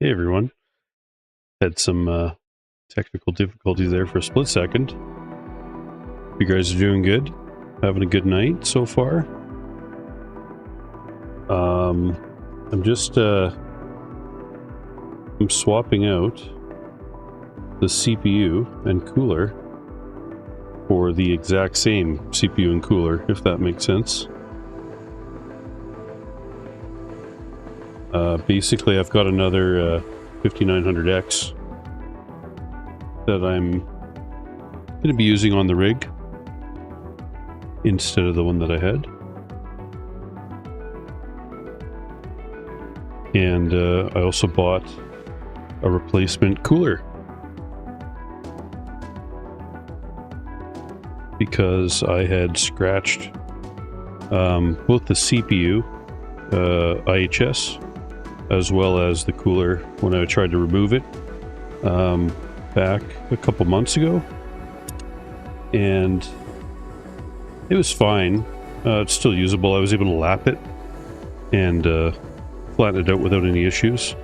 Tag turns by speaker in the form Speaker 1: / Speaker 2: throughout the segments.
Speaker 1: Hey everyone. Had some technical difficulties there for a split second. You guys are doing good? Having a good night so far? I'm just I'm swapping out the CPU and cooler for the exact same CPU and cooler, if that makes sense. Basically, I've got another 5900X that I'm going to be using on the rig instead of the one that I had. And I also bought a replacement cooler because I had scratched both the CPU IHS as well as the cooler when I tried to remove it back a couple months ago, and it was fine. It's still usable. I was able to lap it and flatten it out without any issues,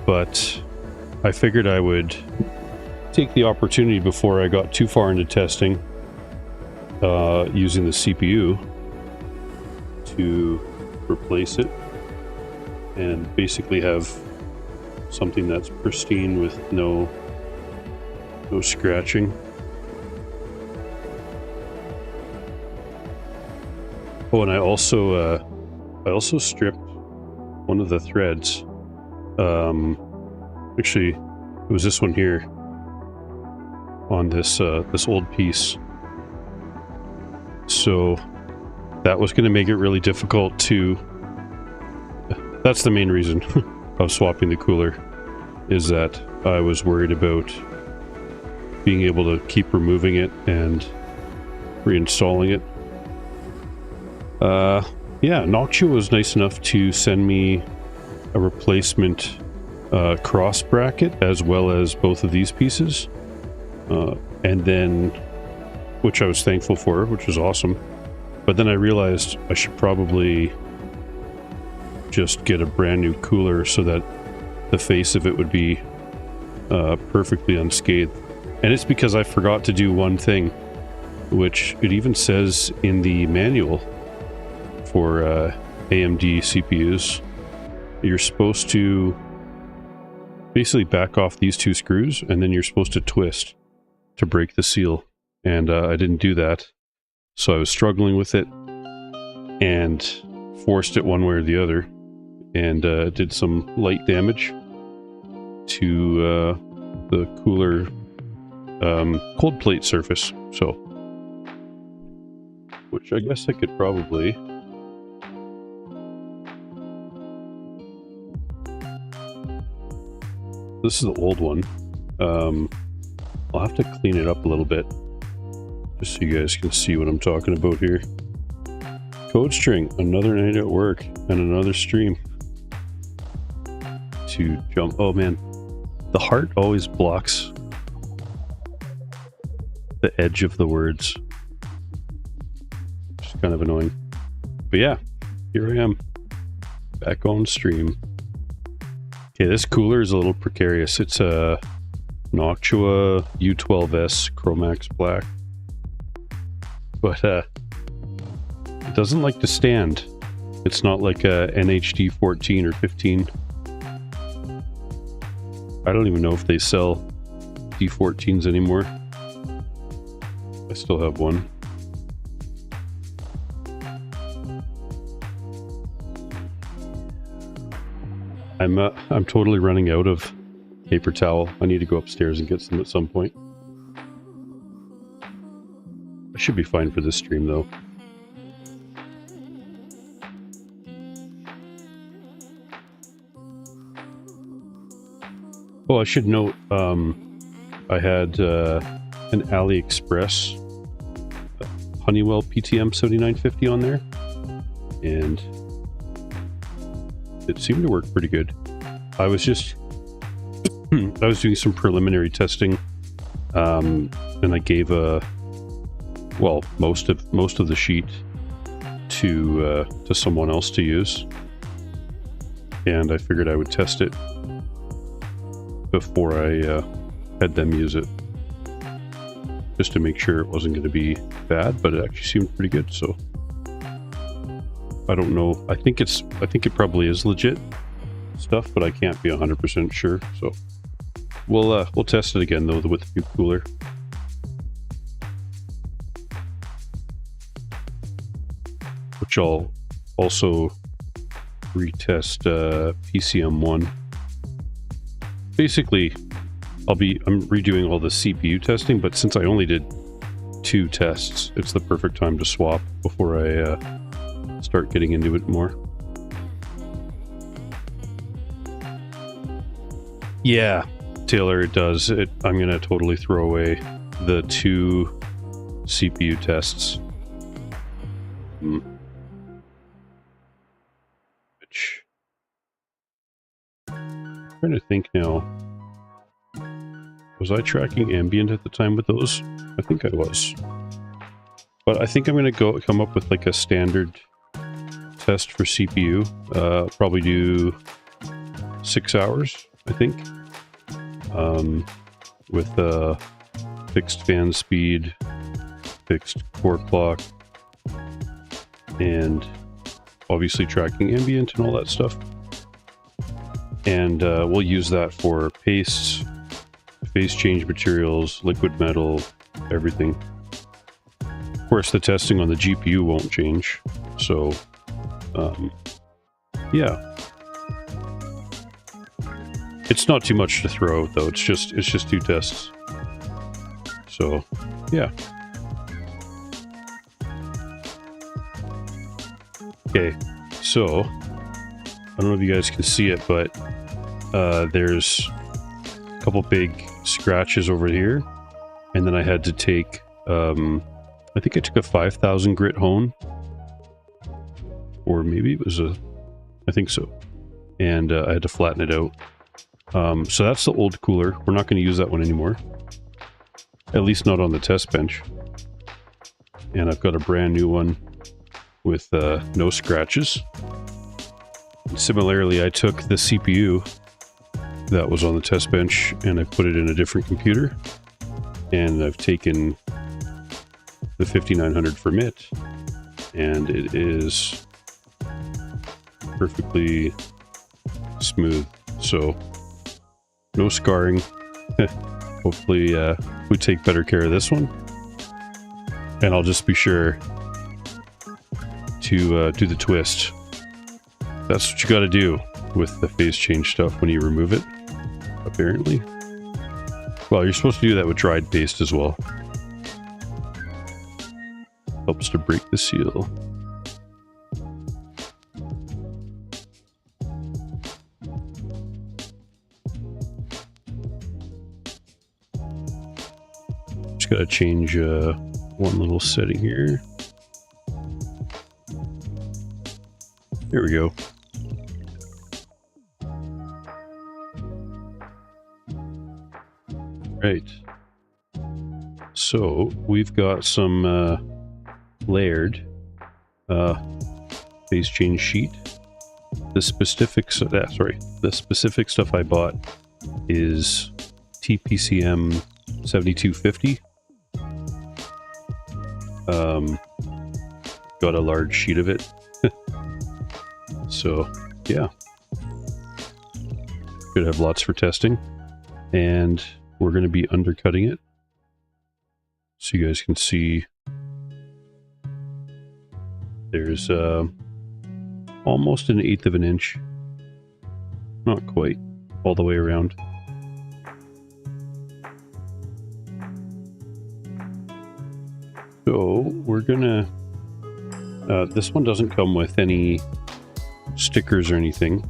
Speaker 1: but I figured I would take the opportunity before I got too far into testing using the CPU to replace it and basically have something that's pristine with no scratching. Oh, and I also stripped one of the threads. Actually, it was this one here on this old piece. So that was going to make it really difficult to. That's the main reason of swapping the cooler, is that I was worried about being able to keep removing it and reinstalling it. Yeah, Noctua was nice enough to send me a replacement cross bracket as well as both of these pieces. And then, which I was thankful for, which was awesome. But then I realized I should probably just get a brand new cooler so that the face of it would be perfectly unscathed. And it's because I forgot to do one thing, which it even says in the manual for AMD CPUs. You're supposed to basically back off these two screws, and then you're supposed to twist to break the seal. And I didn't do that, so I was struggling with it and forced it one way or the other, and did some light damage to the cooler cold plate surface. So, which I guess I could probably. This is the old one. I'll have to clean it up a little bit, just so you guys can see what I'm talking about here. Code string, another night at work, and another stream. To jump. Oh man, the heart always blocks the edge of the words. Which is kind of annoying. But yeah, here I am, back on stream. Okay, this cooler is a little precarious. It's a Noctua U12S Chromax Black. But it doesn't like to stand. It's not like a NHD 14 or 15. I don't even know if they sell D14s anymore. I still have one. I'm totally running out of paper towel. I need to go upstairs and get some at some point. I should be fine for this stream though. Oh, I should note, I had an AliExpress Honeywell PTM 7950 on there, and it seemed to work pretty good. I was just I was doing some preliminary testing, and I gave most of the sheet to someone else to use, and I figured I would test it before I had them use it, just to make sure it wasn't going to be bad. But it actually seemed pretty good, so I don't know. I think it probably is legit stuff, but I can't be 100% sure. So we'll test it again though with the new cooler. Which I'll also retest PCM1. Basically, I'm redoing all the CPU testing, but since I only did 2 tests, it's the perfect time to swap before I start getting into it more. Yeah, Taylor, it does. I'm gonna totally throw away the 2 CPU tests. Which, I'm trying to think now. Was I tracking ambient at the time with those? I think I was. But I think I'm gonna come up with like a standard test for CPU. Probably do 6 hours, I think. With fixed fan speed, fixed core clock, and obviously tracking ambient and all that stuff. And we'll use that for pastes, phase change materials, liquid metal, everything. Of course, the testing on the GPU won't change. So, yeah. It's not too much to throw out, though. It's just 2 tests. So, yeah. Okay, so I don't know if you guys can see it, but there's a couple big scratches over here, and then I had to take I think I took a 5,000 grit hone, or maybe it was I think so, and I had to flatten it out. So that's the old cooler. We're not going to use that one anymore, at least not on the test bench. And I've got a brand new one with no scratches. Similarly, I took the CPU that was on the test bench and I put it in a different computer, and I've taken the 5900 from it, and it is perfectly smooth. So no scarring. Hopefully we take better care of this one, and I'll just be sure to do the twist. That's what you got to do with the phase change stuff when you remove it, apparently. Well, you're supposed to do that with dried paste as well. Helps to break the seal. Just got to change one little setting here. There we go. Right. So we've got some Laird phase change sheet. The specific stuff I bought is TPCM 7250. Got a large sheet of it. So yeah, could have lots for testing, and we're going to be undercutting it so you guys can see. There's almost 1/8 of an inch, not quite all the way around. So we're gonna this one doesn't come with any stickers or anything.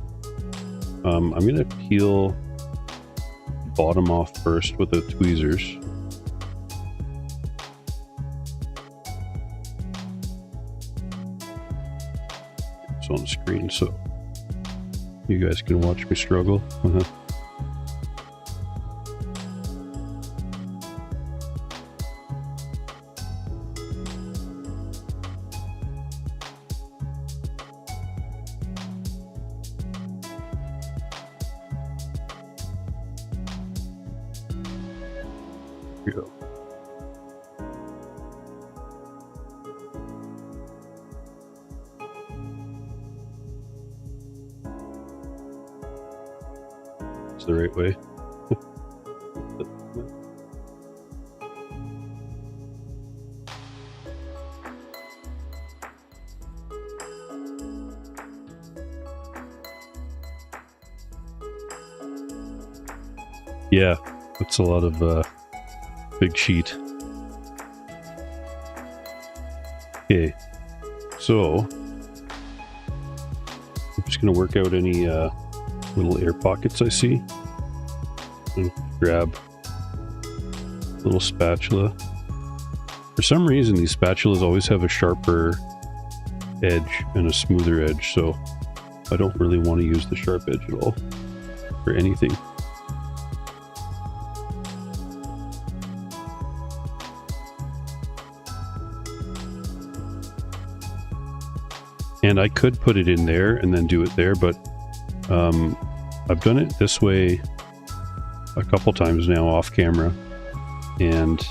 Speaker 1: I'm gonna peel the bottom off first with the tweezers. It's on the screen so you guys can watch me struggle. Go. It's the right way. Yeah, that's a lot of big sheet. Okay, so I'm just going to work out any little air pockets I see. And grab a little spatula. For some reason, these spatulas always have a sharper edge and a smoother edge, so I don't really want to use the sharp edge at all for anything. And I could put it in there and then do it there, but I've done it this way a couple times now off camera, and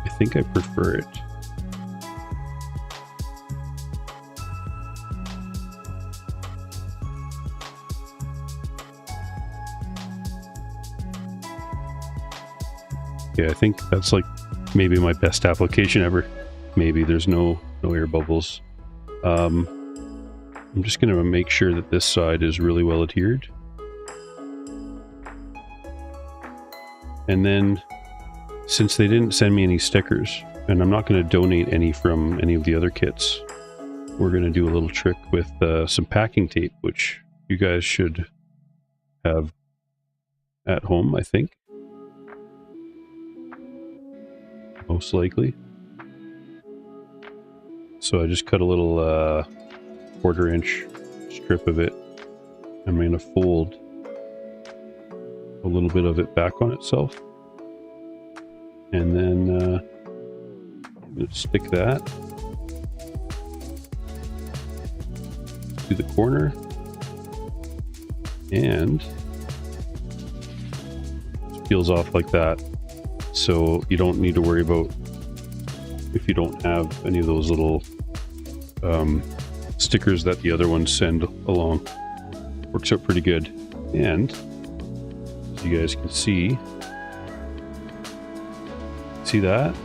Speaker 1: I think I prefer it. Yeah, I think that's like maybe my best application ever. Maybe there's no air bubbles. I'm just going to make sure that this side is really well adhered. And then, since they didn't send me any stickers, and I'm not going to donate any from any of the other kits, we're going to do a little trick with some packing tape, which you guys should have at home, I think. Most likely. So I just cut a little 1/4 inch strip of it. I'm going to fold a little bit of it back on itself. And then let's stick that to the corner. And it peels off like that. So you don't need to worry about if you don't have any of those little stickers that the other ones send along. Works out pretty good. And as you guys can see that?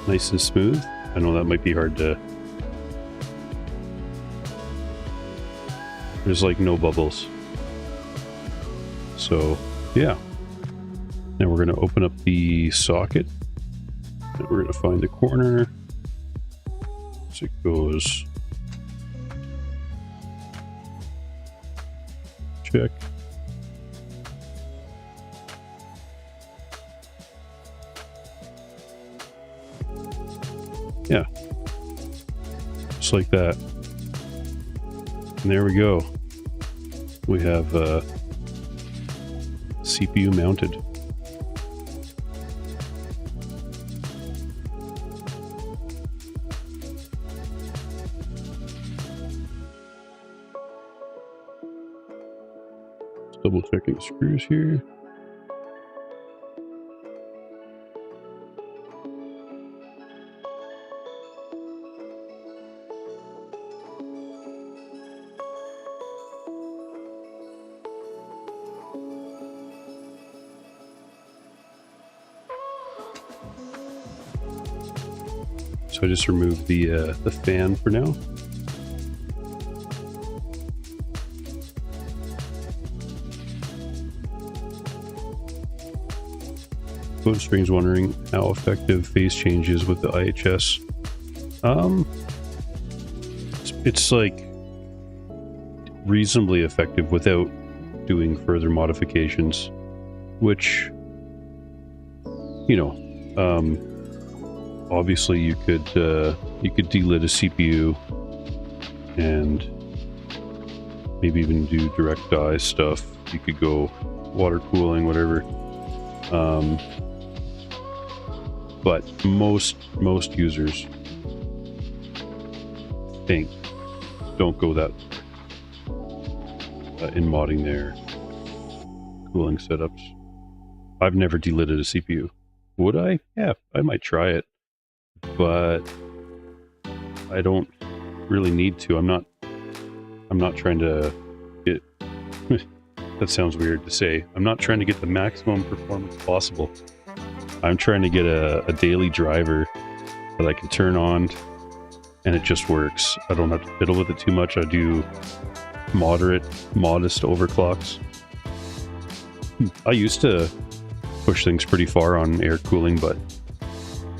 Speaker 1: Nice and smooth. I know that might be hard to... There's like no bubbles. So yeah. Now we're going to open up the socket. And we're going to find the corner. So it goes... Check. Yeah. Just like that. And there we go. We have CPU mounted. Double checking screws here. So I just removed the fan for now. Phone String's wondering how effective phase change is with the IHS. It's like reasonably effective without doing further modifications, which, you know, obviously you could delit a CPU and maybe even do direct dye stuff. You could go water cooling, whatever. But most users think don't go that in modding their cooling setups. I've never delitted a CPU. Would I? Yeah, I might try it, but I don't really need to. I'm not trying to get that sounds weird to say. I'm not trying to get the maximum performance possible. I'm trying to get a daily driver that I can turn on and it just works. I don't have to fiddle with it too much. I do modest overclocks. I used to push things pretty far on air cooling, but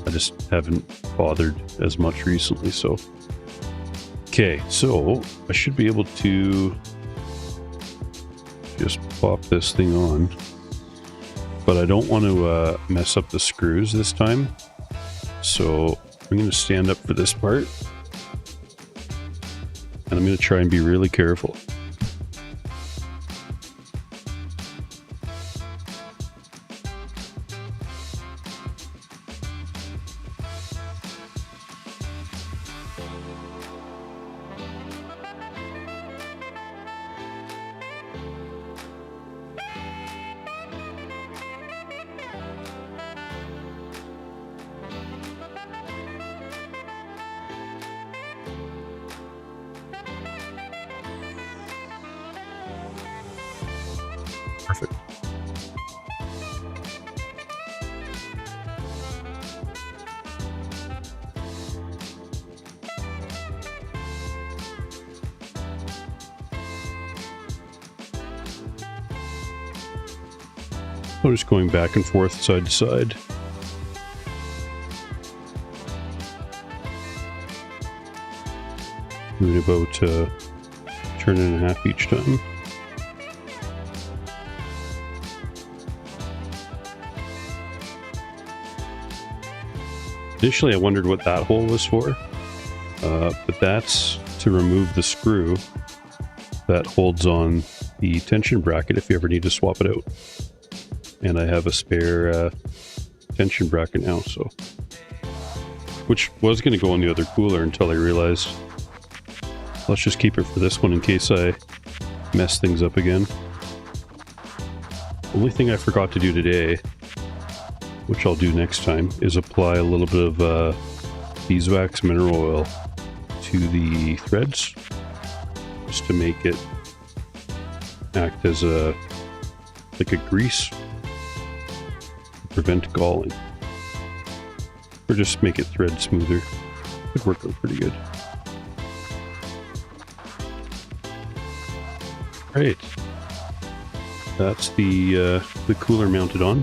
Speaker 1: I just haven't bothered as much recently. So, okay, so I should be able to just pop this thing on, but I don't want to mess up the screws this time. So I'm going to stand up for this part, and I'm going to try and be really careful. Perfect. I'm just going back and forth, side to side. Doing about turn and a half each time. Initially I wondered what that hole was for, but that's to remove the screw that holds on the tension bracket if you ever need to swap it out. And I have a spare tension bracket now, so which was going to go on the other cooler until I realized let's just keep it for this one in case I mess things up again. Only thing I forgot to do today, which I'll do next time, is apply a little bit of beeswax mineral oil to the threads, just to make it act as a grease, to prevent galling, or just make it thread smoother. Could work out pretty good. Right, that's the cooler mounted on.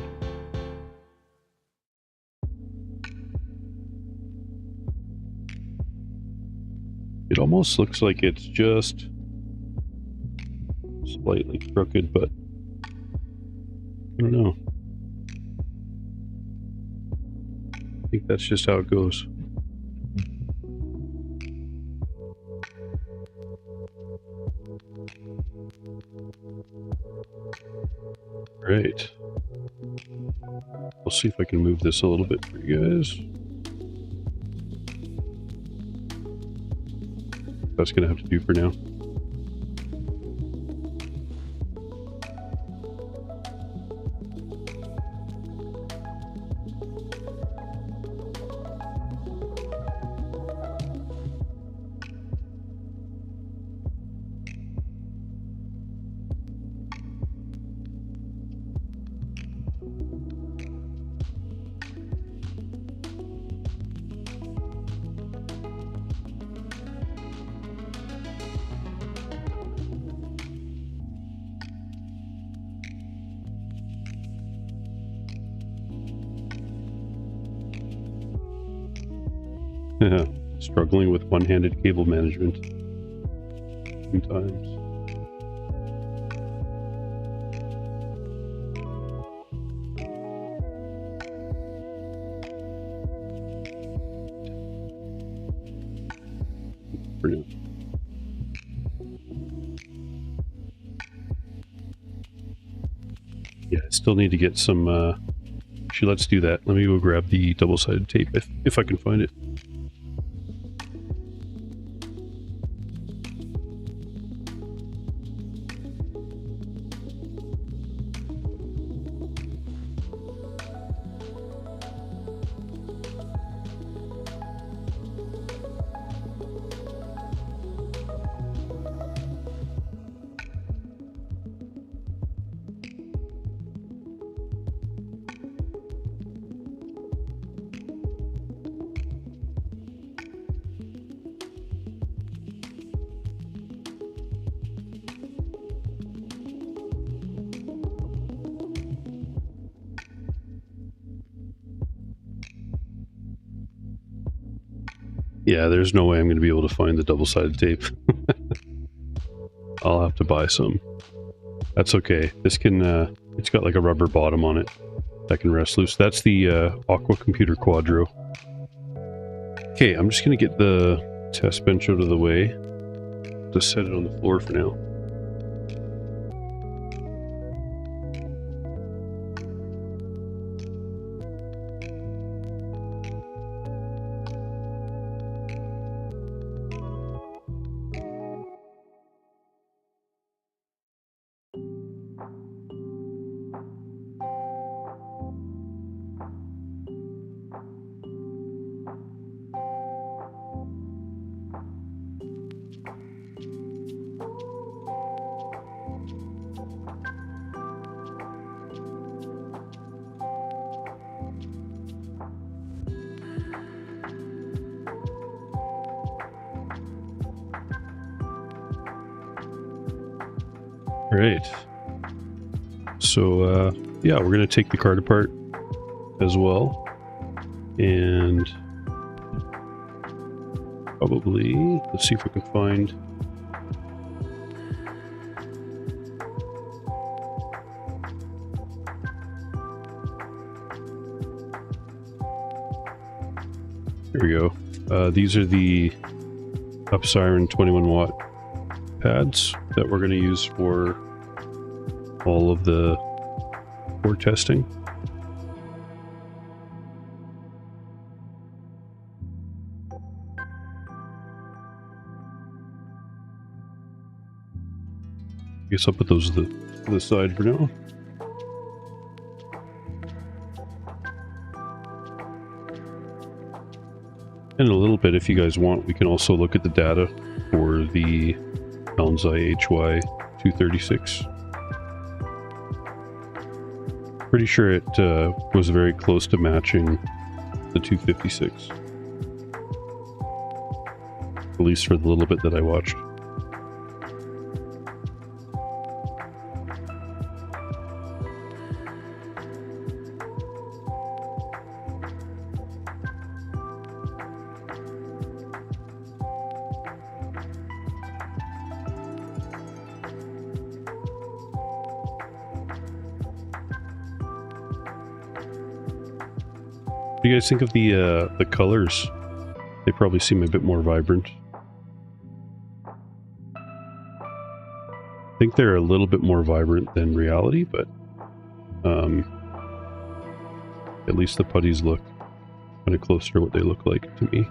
Speaker 1: It almost looks like it's just slightly crooked, but I don't know. I think that's just how it goes. Right. I'll see if I can move this a little bit for you guys. That's gonna have to do for now. Struggling with one-handed cable management sometimes. For now. Yeah, I still need to get some actually, let's do that. Let me go grab the double-sided tape if I can find it. Yeah, there's no way I'm going to be able to find the double-sided tape. I'll have to buy some. That's okay. This can, it's got like a rubber bottom on it that can rest loose. That's the Aqua Computer Quadro. Okay, I'm just going to get the test bench out of the way. Just set it on the floor for now. Right. So, yeah, we're going to take the card apart as well. And probably, let's see if we can find... Here we go. These are the Upsiren 21 watt pads that we're going to use for all of the core testing. I guess I'll put those to the side for now. In a little bit, if you guys want, we can also look at the data for the Helmseye HY 236. Pretty sure it was very close to matching the 256. At least for the little bit that I watched. What do you guys think of the colors? They probably seem a bit more vibrant. I think they're a little bit more vibrant than reality, but at least the putties look kind of closer to what they look like to me.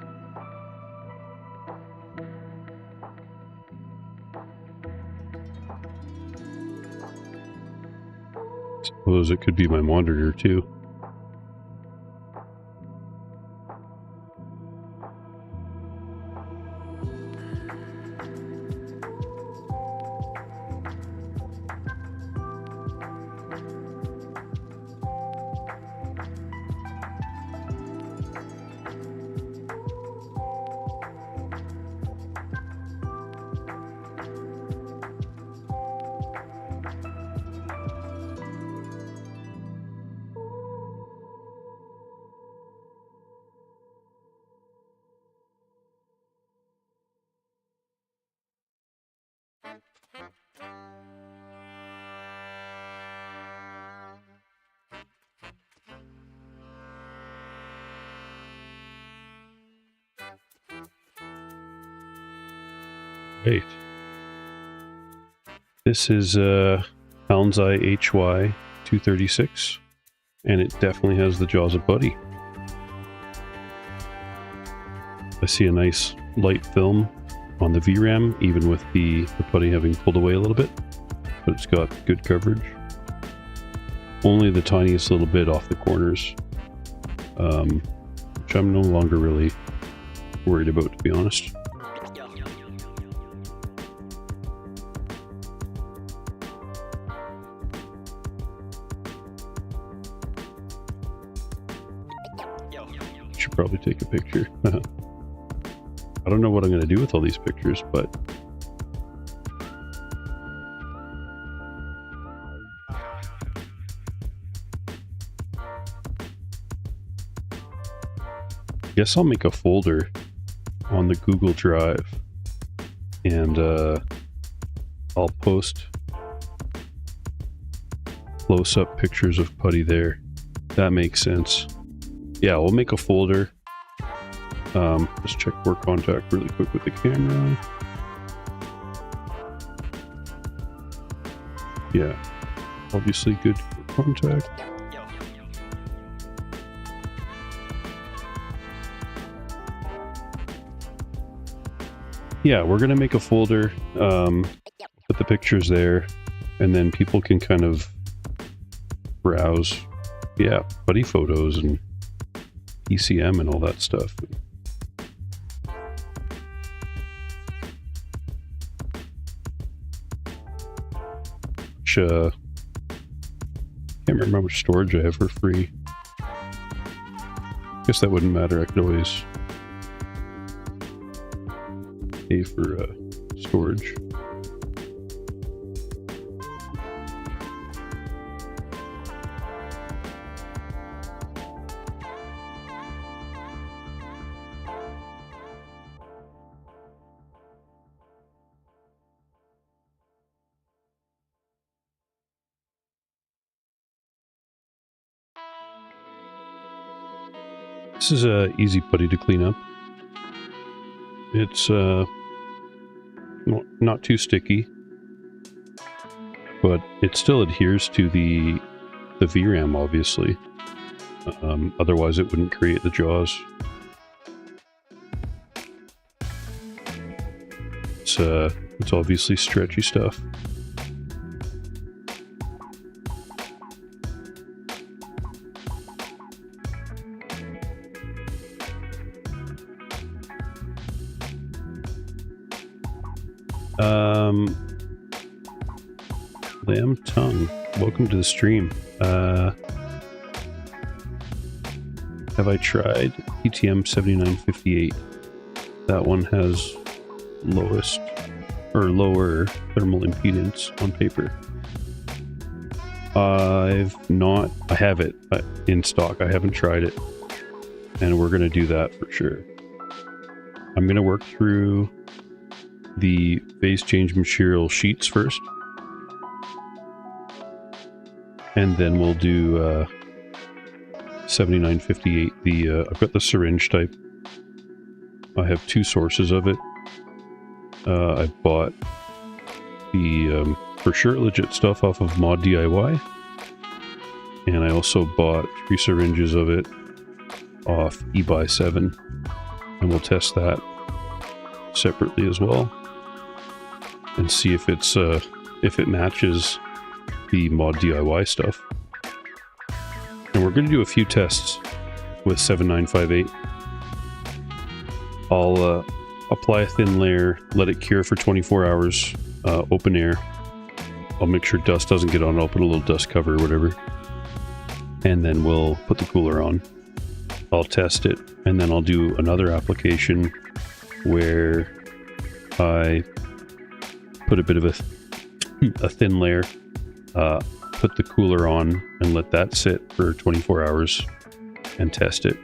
Speaker 1: Suppose it could be my monitor too. Right. This is Helmseye HY 236, and it definitely has the jaws of Buddy. I see a nice light film on the VRAM, even with the putty having pulled away a little bit, but it's got good coverage. Only the tiniest little bit off the corners, which I'm no longer really worried about, to be honest. Should probably take a picture. I don't know what I'm going to do with all these pictures, but I guess I'll make a folder on the Google Drive, and I'll post close-up pictures of putty there. That makes sense. Yeah, we'll make a folder. Let's check work contact really quick with the camera. Yeah, obviously good contact. Yeah, we're gonna make a folder, put the pictures there, and then people can kind of browse, yeah, putty photos and TPCM and all that stuff. Which, can't remember how much storage I have for free. Guess that wouldn't matter. I could always pay for storage. This is a easy putty to clean up. It's not too sticky, but it still adheres to the VRAM, obviously. Otherwise it wouldn't create the jaws. It's obviously stretchy stuff. Lamb tongue, welcome to the stream. Have I tried PTM 7958? That one has lowest or lower thermal impedance on paper. I have it in stock. I haven't tried it, and we're going to do that for sure. I'm going to work through the phase change material sheets first, and then we'll do 7958. I've got the syringe type. I have two sources of it. I bought the for sure legit stuff off of Mod DIY, and I also bought 3 syringes of it off eBuy7, and we'll test that separately as well and see if it's if it matches the Mod DIY stuff. And we're going to do a few tests with 7958. I'll apply a thin layer, let it cure for 24 hours, open air. I'll make sure dust doesn't get on. I'll put a little dust cover or whatever, and then we'll put the cooler on. I'll test it, and then I'll do another application where I put a bit of a thin layer, put the cooler on, and let that sit for 24 hours and test it.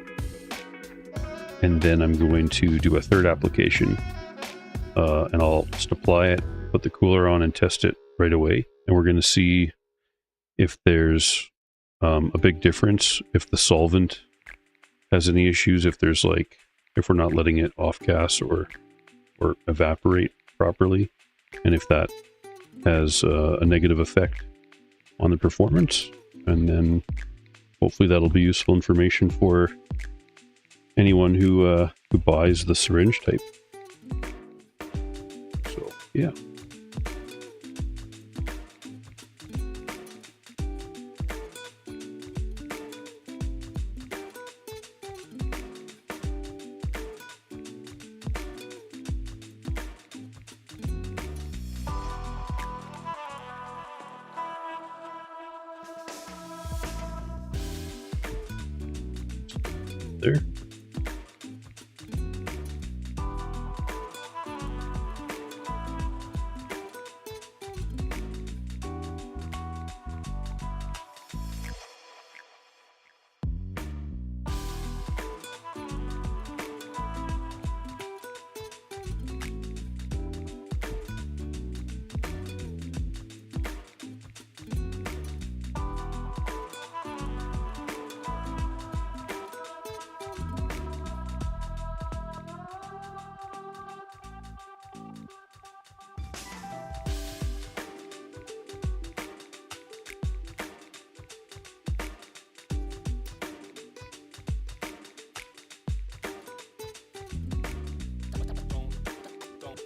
Speaker 1: And then I'm going to do a third application, and I'll just apply it, put the cooler on, and test it right away. And we're going to see if there's a big difference, if the solvent has any issues, if we're not letting it off gas or evaporate properly, and if that has a negative effect on the performance. And then hopefully that'll be useful information for anyone who buys the syringe type. So yeah. There.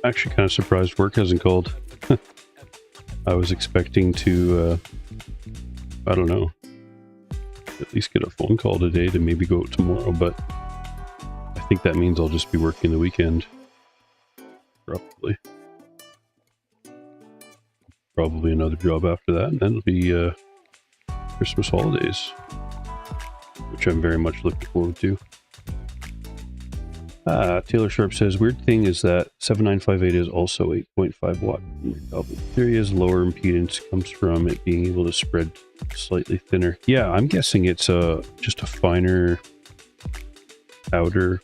Speaker 1: Actually kind of surprised work hasn't called. I was expecting to, I don't know, at least get a phone call today to maybe go out tomorrow, but I think that means I'll just be working the weekend. Probably another job after that, and then it'll be Christmas holidays, which I'm very much looking forward to. Taylor Sharp says, weird thing is that 7958 is also 8.5 watt. The theory is lower impedance comes from it being able to spread slightly thinner. Yeah, I'm guessing it's just a finer outer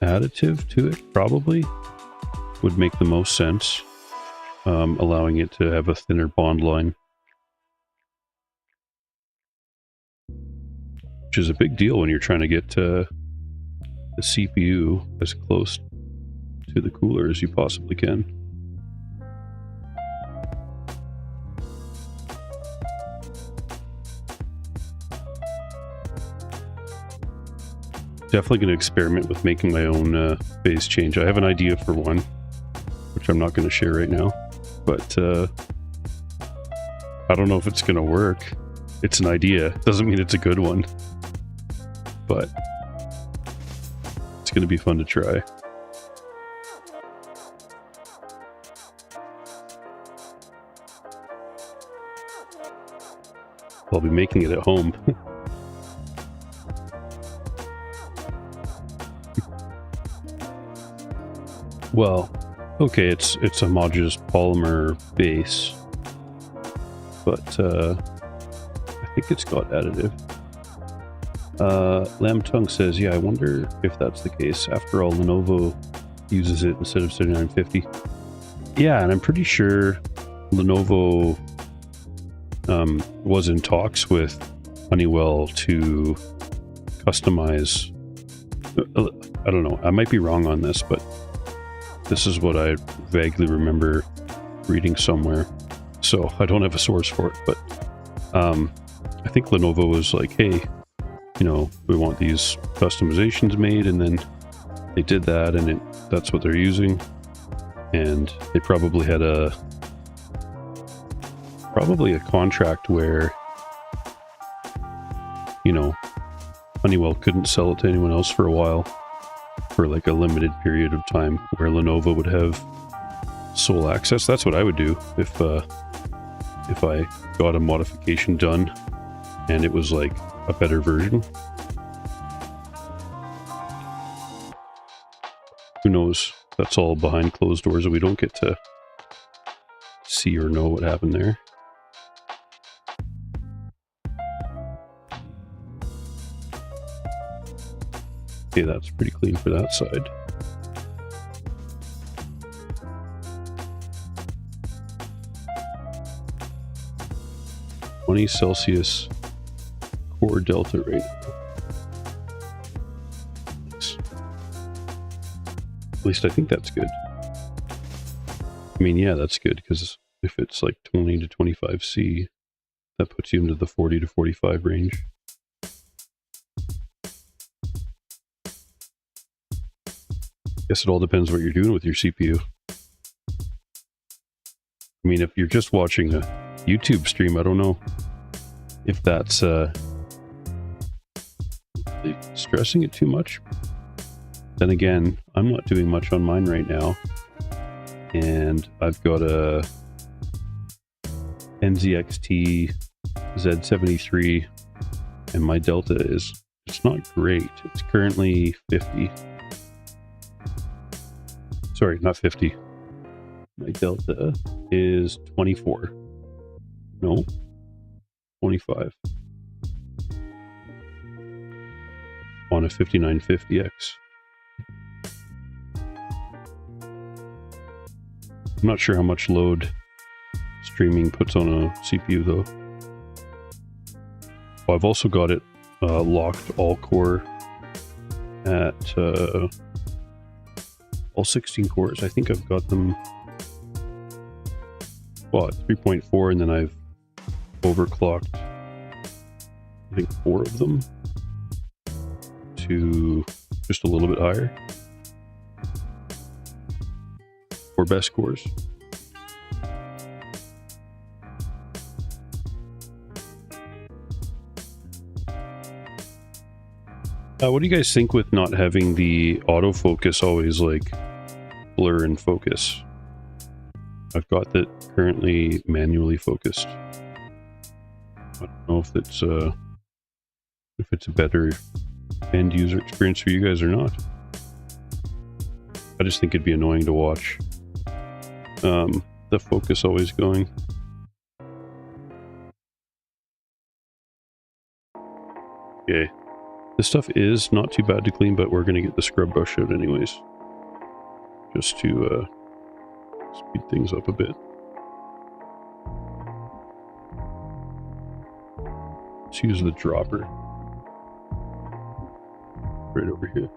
Speaker 1: additive to it, probably. Would make the most sense, allowing it to have a thinner bond line. Which is a big deal when you're trying to get the CPU as close to the cooler as you possibly can. Definitely going to experiment with making my own phase change. I have an idea for one, which I'm not going to share right now, but I don't know if it's going to work. It's an idea. Doesn't mean it's a good one, but it's going to be fun to try. I'll be making it at home. Well, okay, it's a homogeneous polymer base, but I think it's got additive. Lamb Tongue says, yeah, I wonder if that's the case. After all, Lenovo uses it instead of 7950. Yeah, and I'm pretty sure Lenovo was in talks with Honeywell to customize. I don't know, I might be wrong on this, but this is what I vaguely remember reading somewhere. So I don't have a source for it, but I think Lenovo was like, hey, you know, we want these customizations made, and then they did that, and that's what they're using. And they probably had a contract where, you know, Honeywell couldn't sell it to anyone else for a while, for like a limited period of time, where Lenovo would have sole access. That's what I would do if I got a modification done and it was like a better version. Who knows? That's all behind closed doors and we don't get to see or know what happened there. Okay, that's pretty clean for that side. Celsius core delta right now. Nice. At least I think that's good. I mean, yeah, that's good, because if it's like 20 to 25 C, that puts you into the 40 to 45 range. Guess it all depends what you're doing with your CPU. I mean, if you're just watching a YouTube stream, I don't know if that's stressing it too much. Then again, I'm not doing much on mine right now, and I've got a NZXT Z73, and my delta it's not great. It's currently 50. Sorry, not 50. My delta is 24. No, 25. On a 5950X. I'm not sure how much load streaming puts on a CPU though. Oh, I've also got it locked all core at all 16 cores. I think I've got them, well, at 3.4, and then I've overclocked, I think, 4 of them to just a little bit higher. 4 best cores. What do you guys think with not having the autofocus always like blur and focus? I've got that currently manually focused. I don't know if it's a better end user experience for you guys or not. I just think it'd be annoying to watch the focus always going. Okay. This stuff is not too bad to clean, but we're going to get the scrub brush out anyways. Just to speed things up a bit. Let's use the dropper. Right over here.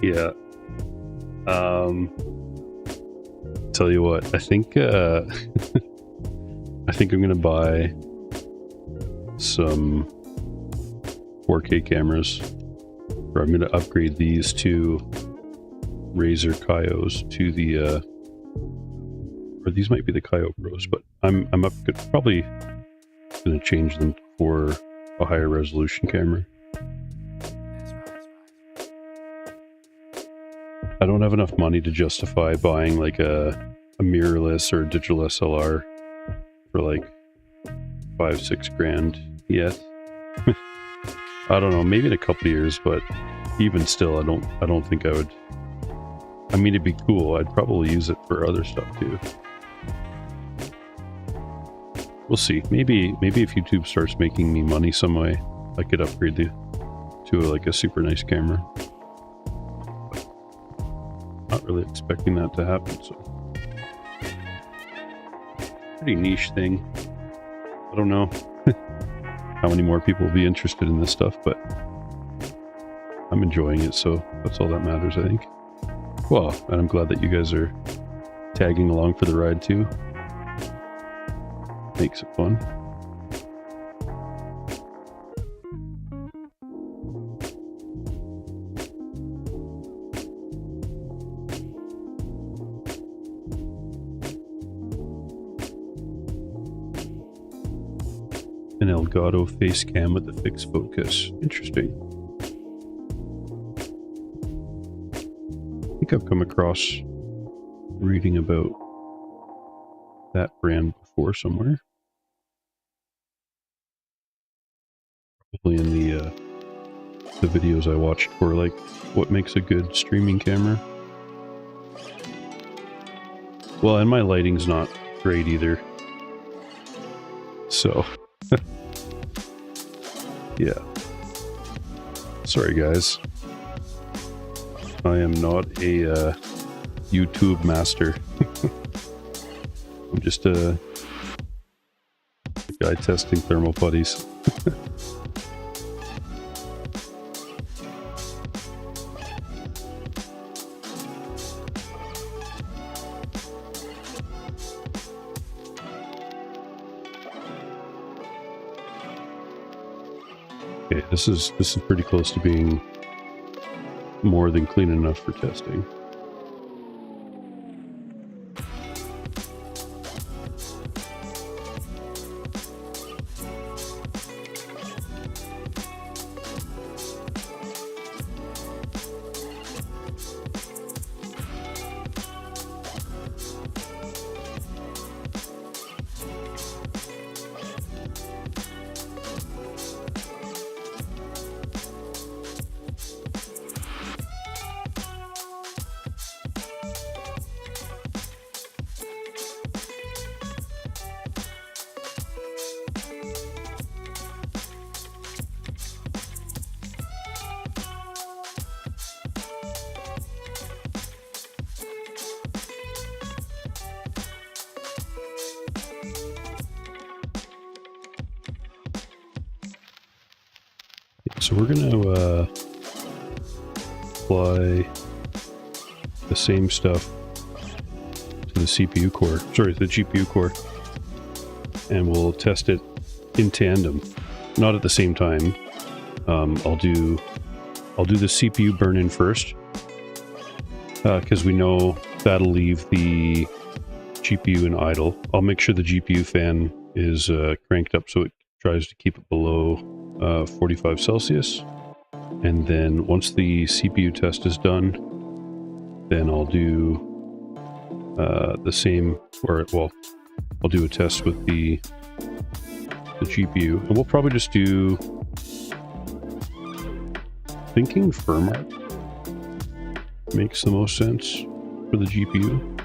Speaker 1: Yeah. Tell you what, I think I think I'm gonna buy some 4K cameras, or I'm gonna upgrade these two Razer Kaios to the or these might be the Kaio Pros, but I'm probably gonna change them for a higher resolution camera. I don't have enough money to justify buying like a mirrorless or digital SLR for like 5-6 grand yet. I don't know, maybe in a couple of years, but even still, I don't think I would. I mean, it'd be cool. I'd probably use it for other stuff too. We'll see. Maybe if YouTube starts making me money some way, I could upgrade to like a super nice camera. Not really expecting that to happen, so pretty niche thing. I don't know how many more people will be interested in this stuff, but I'm enjoying it, so that's all that matters, I think. Well, and I'm glad that you guys are tagging along for the ride too. Makes it fun. An Elgato face cam with the fixed focus. Interesting. I think I've come across reading about that brand before somewhere. Probably in the videos I watched for like what makes a good streaming camera. Well, and my lighting's not great either. So yeah. Sorry guys. I am not a YouTube master. I'm just a guy testing thermal putties. Okay, this is pretty close to being more than clean enough for testing. So we're going to apply the same stuff to the CPU core, sorry, the GPU core, and we'll test it in tandem, not at the same time. I'll do the CPU burn-in first, because we know that'll leave the GPU in idle. I'll make sure the GPU fan is cranked up so it tries to keep it below 45 Celsius. And then once the CPU test is done, then I'll do the same, or well, I'll do a test with the GPU, and we'll probably just do, thinking firmware makes the most sense for the GPU.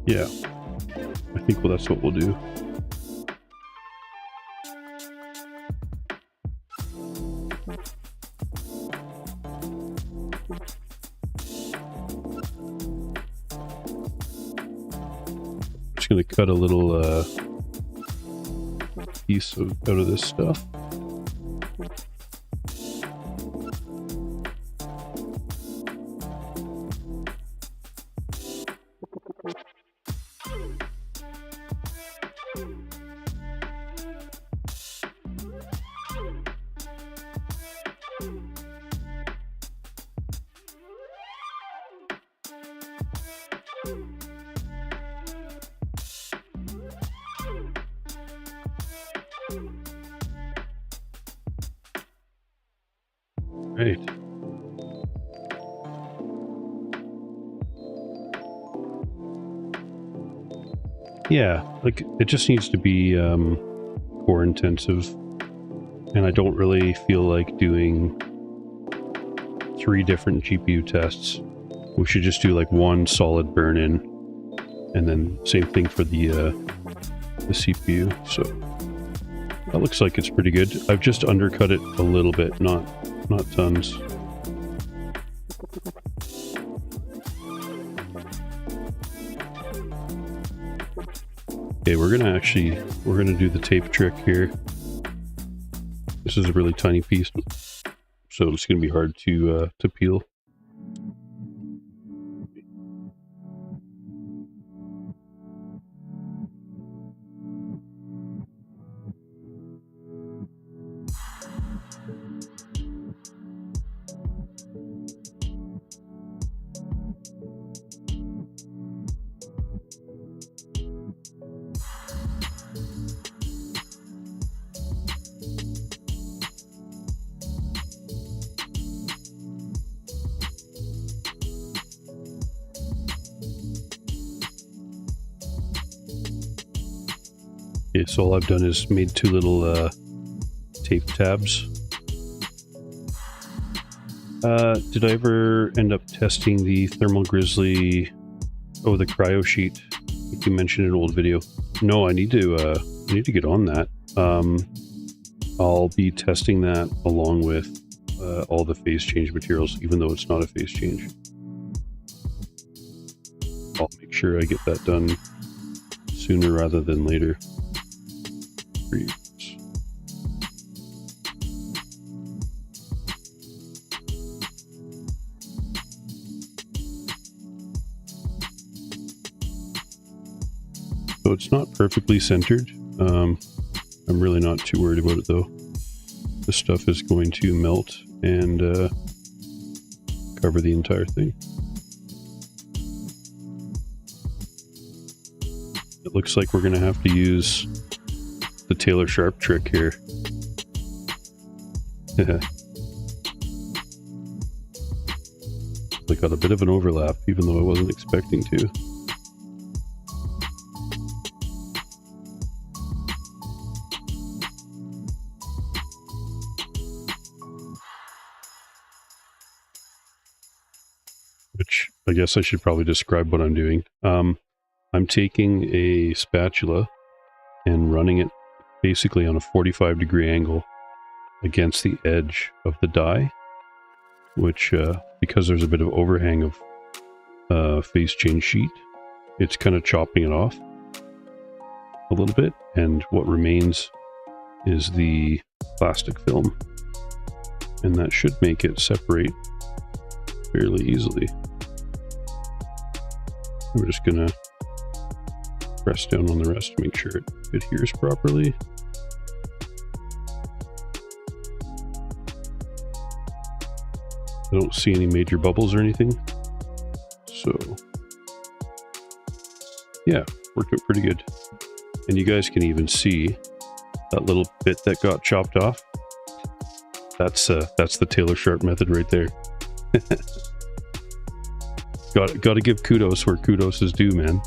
Speaker 1: Yeah, I think that's what we'll do. Just going to cut a little piece out of this stuff. Right. Yeah, like it just needs to be core intensive, and I don't really feel like doing 3 different GPU tests. We should just do like one solid burn-in, and then same thing for the CPU. So that looks like it's pretty good. I've just undercut it a little bit, not tons. Okay, we're gonna do the tape trick here. This is a really tiny piece, so it's gonna be hard to peel. Okay, so all I've done is made 2 little tape tabs. Did I ever end up testing the Thermal Grizzly? Oh, the cryo sheet. I think you mentioned in an old video. No, I need to get on that. I'll be testing that along with all the phase change materials, even though it's not a phase change. I'll make sure I get that done sooner rather than later. So it's not perfectly centered. I'm really not too worried about it though. This stuff is going to melt and cover the entire thing. It looks like we're going to have to use the Taylor Sharp trick here. I got a bit of an overlap, even though I wasn't expecting to. Which I guess I should probably describe what I'm doing. I'm taking a spatula and running it basically on a 45-degree angle against the edge of the die, which because there's a bit of overhang of phase change sheet, it's kind of chopping it off a little bit, and what remains is the plastic film, and that should make it separate fairly easily. We're just gonna press down on the rest to make sure it adheres properly. I don't see any major bubbles or anything, so yeah, worked out pretty good. And you guys can even see that little bit that got chopped off. That's the Taylor Sharp method right there. Got to give kudos where kudos is due, man.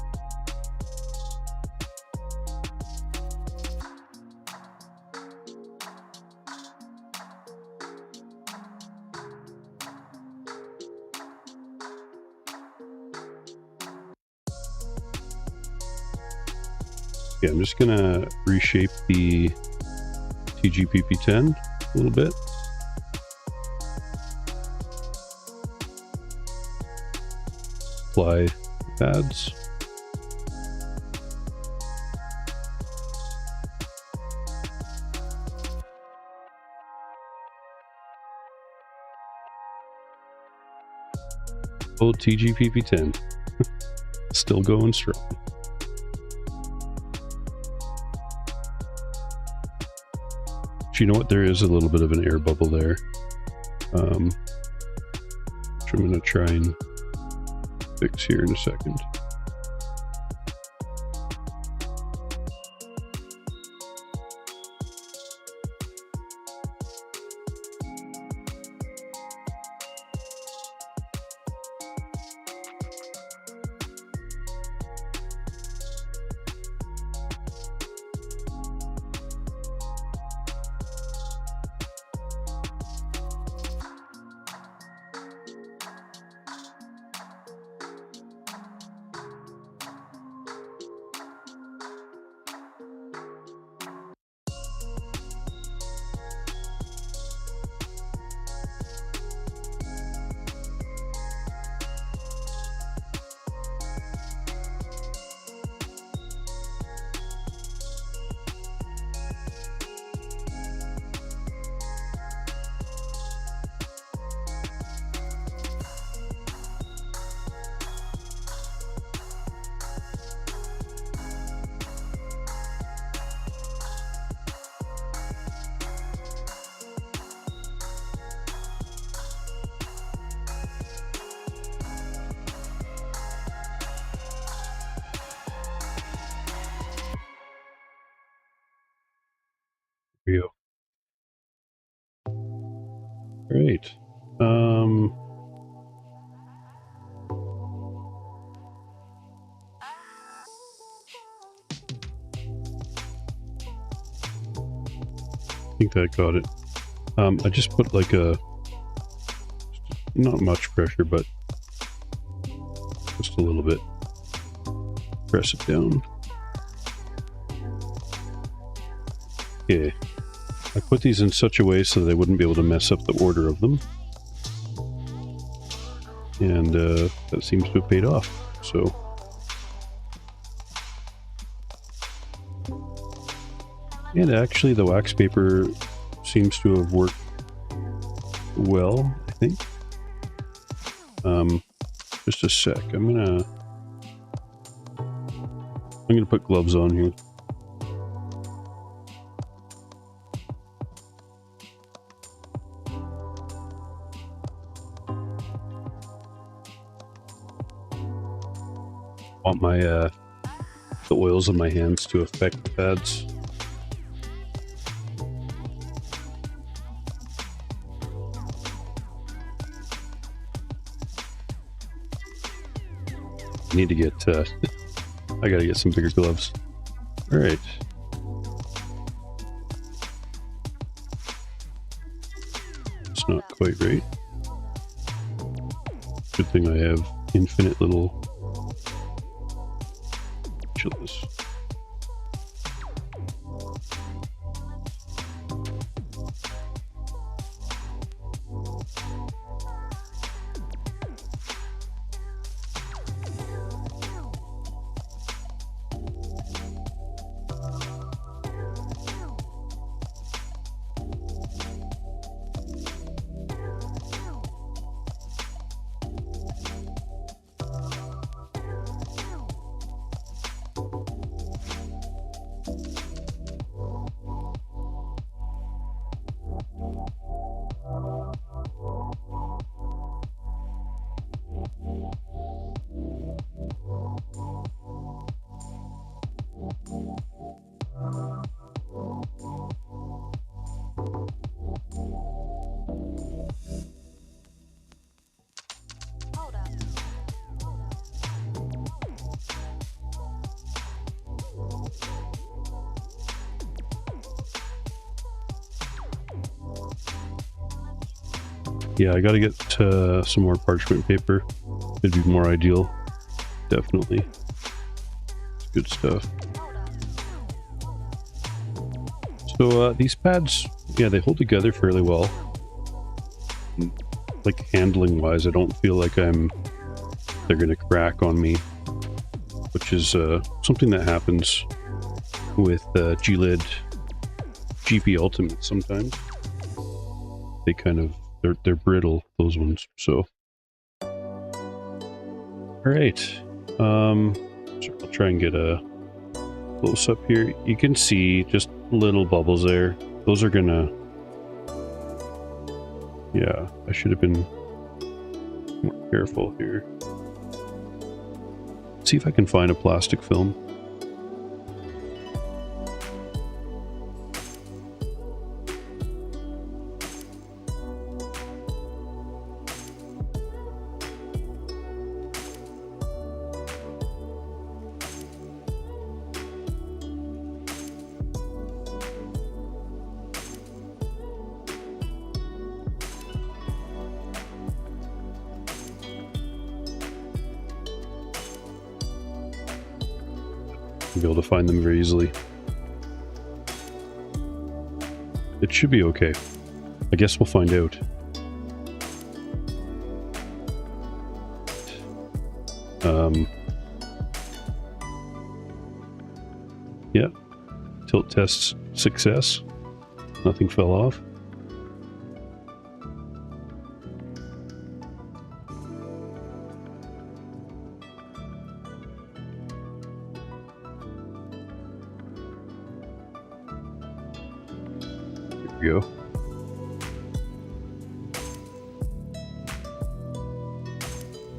Speaker 1: Yeah, I'm just gonna reshape the TGPP10 a little bit. Apply pads. Old TGPP10. Still going strong. You know what, there is a little bit of an air bubble there, which I'm going to try and fix here in a second. There we go. Great. I think that got it. I just put like not much pressure, but just a little bit. Press it down. Okay. I put these in such a way so that I wouldn't be able to mess up the order of them. And that seems to have paid off. So, and actually the wax paper seems to have worked well, I think. Just a sec. I'm gonna put gloves on here. Want my the oils on my hands to affect the pads. I need to get I gotta get some bigger gloves. All right. It's not quite right. Good thing I have infinite little chilies. Yeah, I gotta get some more parchment paper. It'd be more ideal. Definitely. It's good stuff. So these pads, yeah, they hold together fairly well. Like handling wise, I don't feel like they're gonna crack on me, which is something that happens with G-Lid GP Ultimate sometimes. They kind of they're brittle, those ones. So, all right. So I'll try and get a close up here. You can see just little bubbles there. Those are gonna. Yeah, I should have been more careful here. Let's see if I can find a plastic film. Be able to find them very easily. It should be okay. I guess we'll find out. Yeah. Tilt test success. Nothing fell off. Go.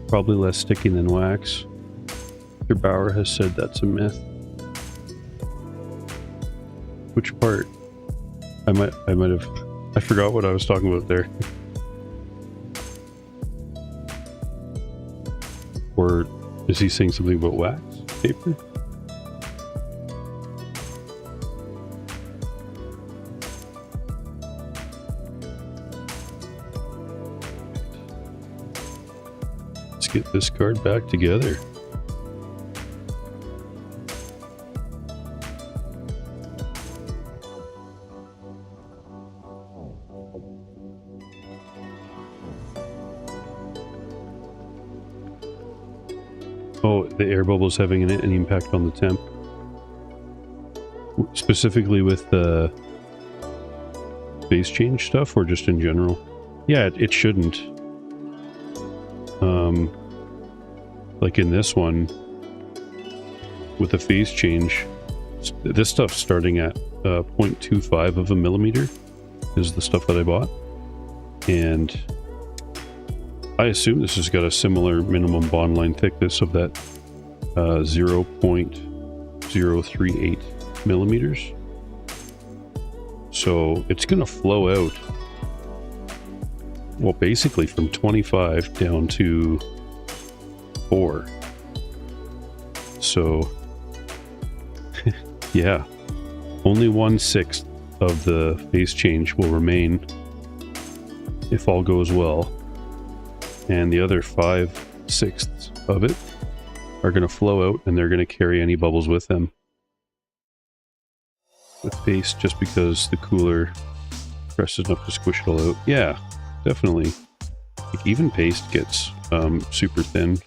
Speaker 1: Probably less sticky than wax. Mr. Bauer has said that's a myth. Which part? I might have. I forgot what I was talking about there. Or is he saying something about wax paper? Get this card back together. Oh, the air bubbles having an impact on the temp. Specifically with the phase change stuff, or just in general? Yeah, it shouldn't. Like in this one, with the phase change, this stuff's starting at 0.25 of a millimeter is the stuff that I bought. And I assume this has got a similar minimum bond line thickness of that 0.038 millimeters. So it's going to flow out, well, basically from 25 down to 4. So yeah, only 1/6 of the phase change will remain if all goes well, and the other 5/6 of it are going to flow out, and they're going to carry any bubbles with them with paste, just because the cooler presses enough to squish it all out. Yeah, definitely. Like even paste gets super thin.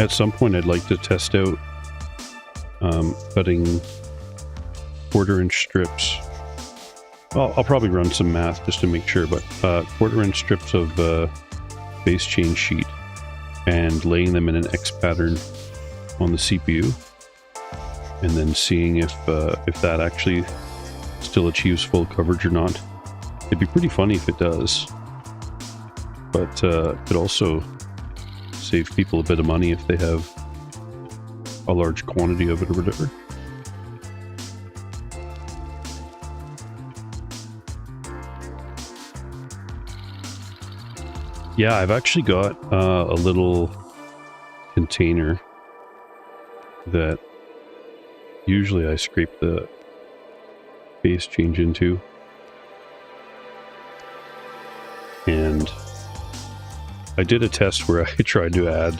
Speaker 1: At some point, I'd like to test out cutting 1/4-inch strips. I'll probably run some math just to make sure, but 1/4-inch strips of base change sheet and laying them in an X pattern on the CPU, and then seeing if that actually still achieves full coverage or not. It'd be pretty funny if it does, but it could also save people a bit of money if they have a large quantity of it or whatever. Yeah, I've actually got a little container that usually I scrape the base change into, and I did a test where I tried to add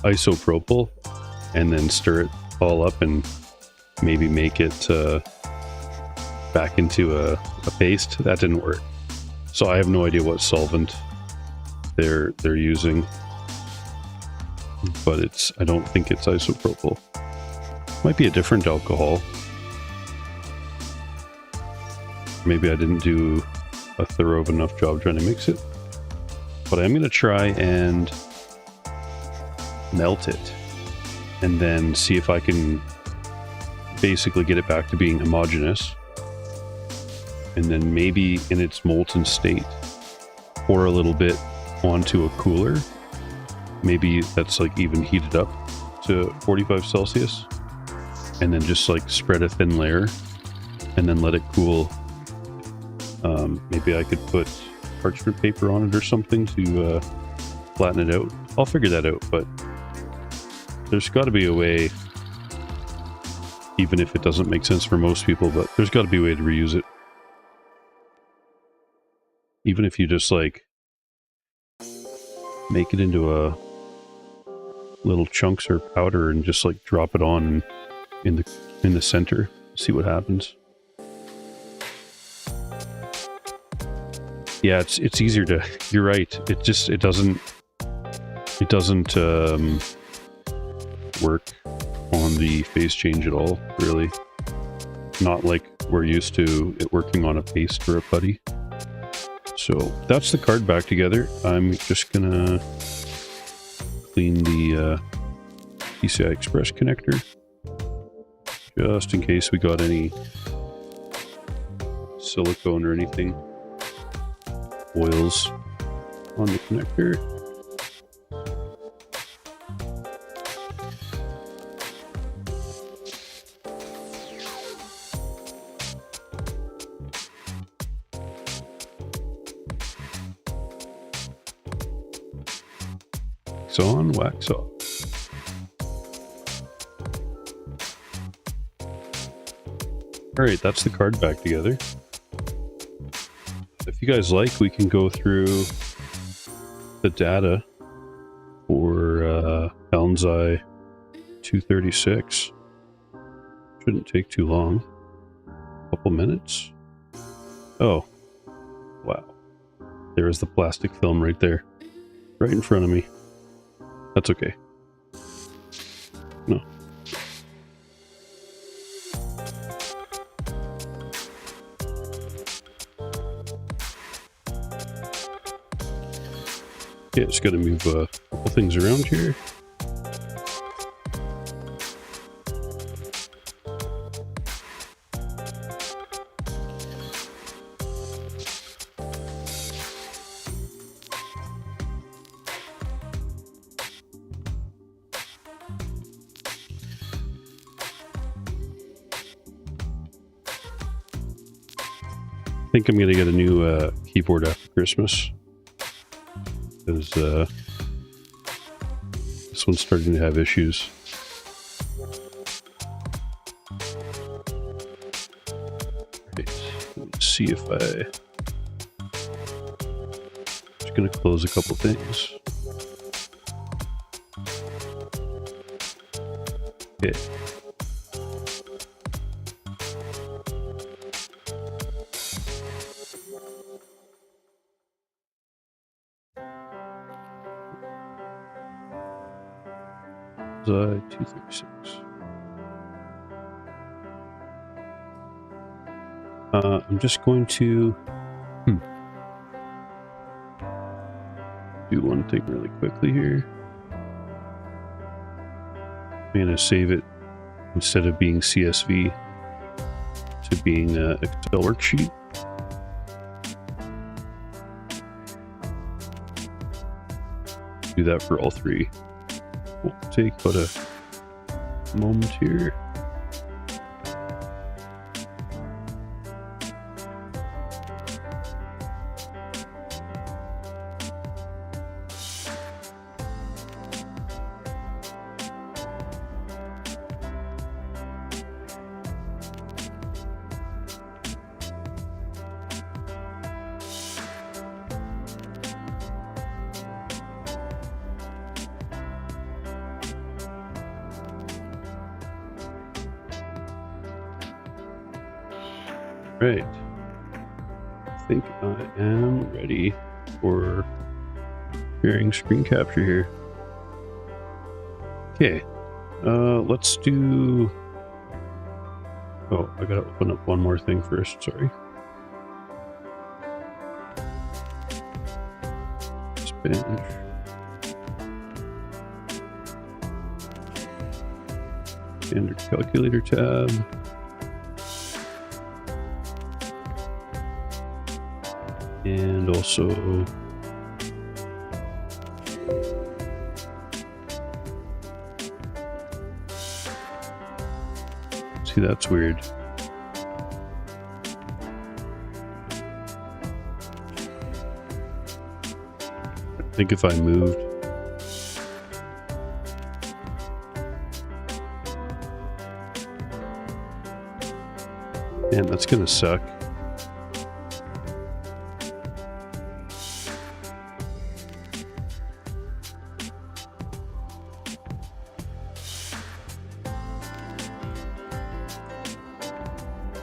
Speaker 1: isopropyl and then stir it all up and maybe make it back into a paste. That didn't work. So I have no idea what solvent they're using, but I don't think it's isopropyl. Might be a different alcohol. Maybe I didn't do a thorough enough job trying to mix it. But I'm going to try and melt it, and then see if I can basically get it back to being homogeneous. And then maybe in its molten state, pour a little bit onto a cooler. Maybe that's like even heated up to 45 Celsius. And then just like spread a thin layer and then let it cool. Maybe I could put parchment paper on it or something to flatten it out. I'll figure that out, but there's got to be a way, even if it doesn't make sense for most people, but there's got to be a way to reuse it. Even if you just like make it into a little chunks or powder and just like drop it on in the center, see what happens. Yeah, it's easier to, you're right. It doesn't work on the phase change at all, really. Not like we're used to it working on a paste or a putty. So that's the card back together. I'm just gonna clean the PCI Express connector, just in case we got any silicone or anything, oils on the connector. Wax on, wax off. Alright, that's the card back together. If you guys like, we can go through the data for Helmseye 236. Shouldn't take too long. A couple minutes. Oh, wow. There is the plastic film right there. Right in front of me. That's okay. No. Yeah, just gotta move a couple things around here. I think I'm gonna get a new keyboard after Christmas, because this one's starting to have issues. Right. Let's see if just gonna close a couple things. Okay. Helmseye 236. I'm just going to do one thing really quickly here. I'm going to save it, instead of being CSV, to being an Excel worksheet. Do that for all three. We'll take about a moment here. Right. I think I am ready for sharing screen capture here. Okay. Let's do... Oh, I gotta open up one more thing first, sorry. Testbench. Standard calculator tab. And also see, that's weird. I think if I moved, man, that's gonna suck.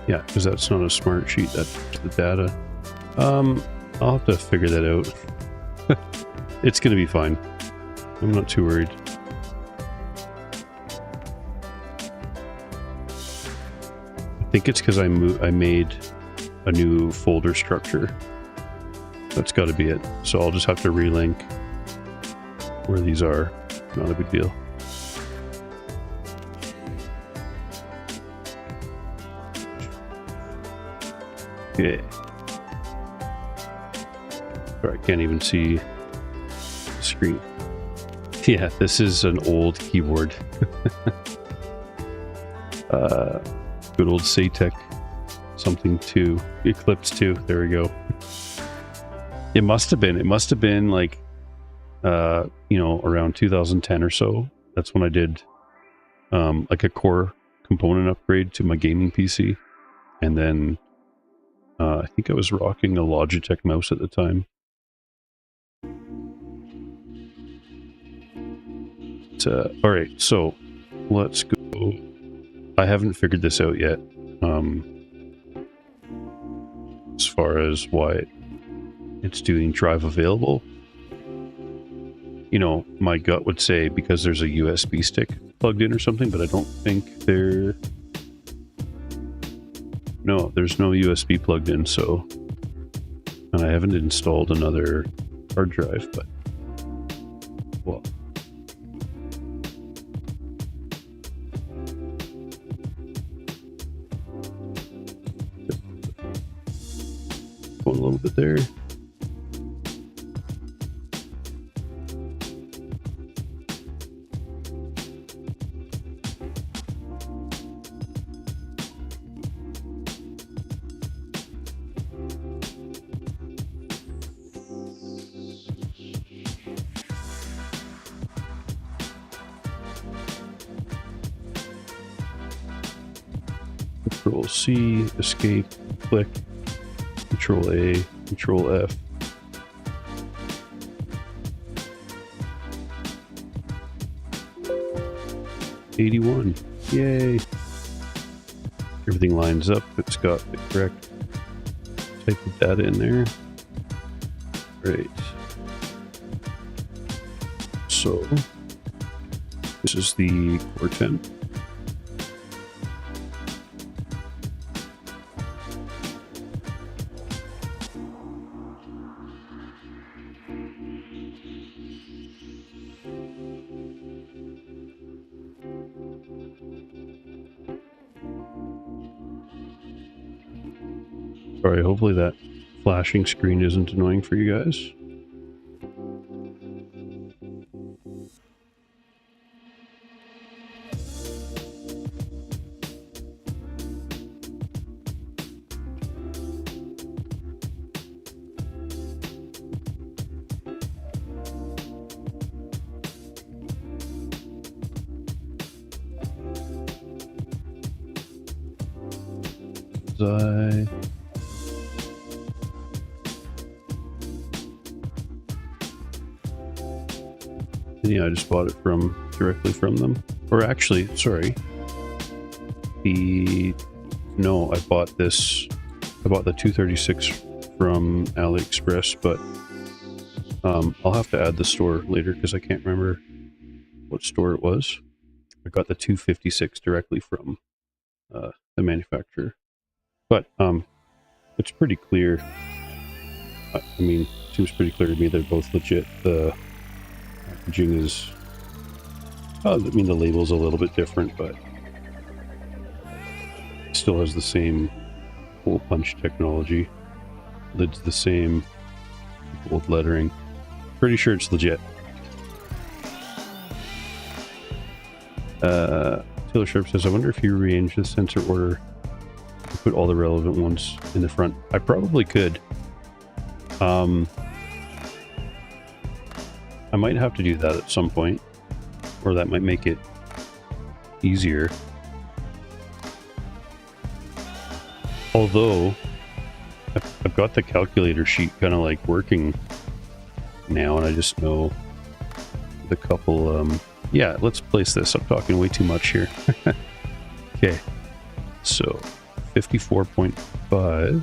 Speaker 1: Yeah, because that's not a smart sheet, that's the data. I'll have to figure that out. It's gonna be fine. I'm not too worried. I think it's because I made a new folder structure. That's got to be it. So I'll just have to relink where these are. Not a big deal. Okay. Sorry, I can't even see the screen. Yeah, this is an old keyboard. Good old Satec something 2. Eclipse 2. There we go. It must have been like, you know, around 2010 or so. That's when I did like a core component upgrade to my gaming PC. And then I think I was rocking a Logitech mouse at the time. All right, so let's go. I haven't figured this out yet. As far as why it's doing drive available. You know, my gut would say because there's a USB stick plugged in or something, but I don't think there... No, there's no USB plugged in, so... And I haven't installed another hard drive, but... Well... Going a little bit there. Control C, escape, click, Control A, Control F. '81, yay! Everything lines up. It's got the correct type of data in there. Right. So this is the Core 10. Sorry, hopefully that flashing screen isn't annoying for you guys. Yeah, I just bought it directly from them. Or actually, sorry. No, I bought the 236 from AliExpress, but I'll have to add the store later because I can't remember what store it was. I got the 256 directly from the manufacturer. But it's pretty clear. I mean, it seems pretty clear to me they're both legit. The packaging is, I mean, the label's a little bit different, but still has the same hole punch technology. Lid's the same gold lettering. Pretty sure it's legit. Taylor Sharp says, I wonder if you rearrange the sensor order to put all the relevant ones in the front. I probably could. I might have to do that at some point, or that might make it easier. Although, I've got the calculator sheet kind of like working now, and I just know the couple, yeah, let's place this. I'm talking way too much here. Okay, so 54.5.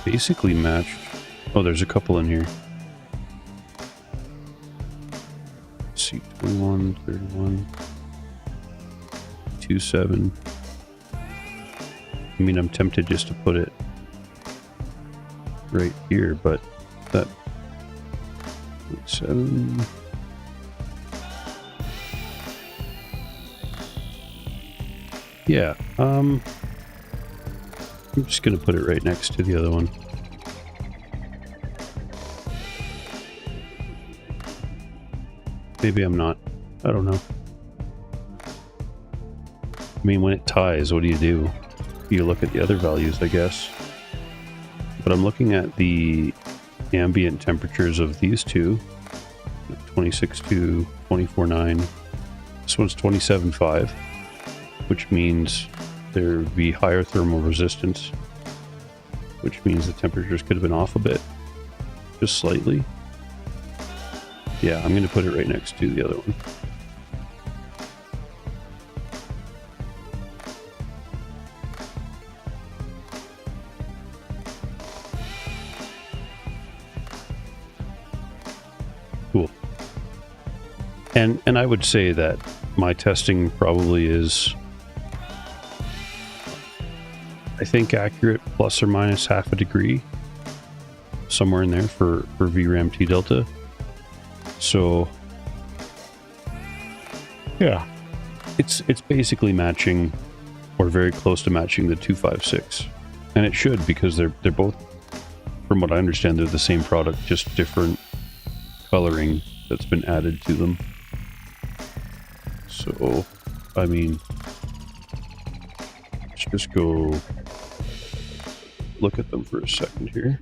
Speaker 1: Basically matched. Oh, there's a couple in here. Let's see, 21, 31, 27. I mean, I'm tempted just to put it right here, but that 7. Yeah, I'm just gonna put it right next to the other one. Maybe I'm not. I don't know. I mean, when it ties, what do? You look at the other values, I guess. But I'm looking at the ambient temperatures of these two. 26.2, 24.9. This one's 27.5, which means there would be higher thermal resistance, which means the temperatures could have been off a bit, just slightly. Yeah, I'm going to put it right next to the other one. Cool. And I would say that my testing probably is, I think, accurate, plus or minus half a degree, somewhere in there for VRAM T delta. So yeah, it's basically matching, or very close to matching, the 256, and it should, because they're both, from what I understand, they're the same product, just different coloring that's been added to them. So I mean, let's just go look at them for a second here.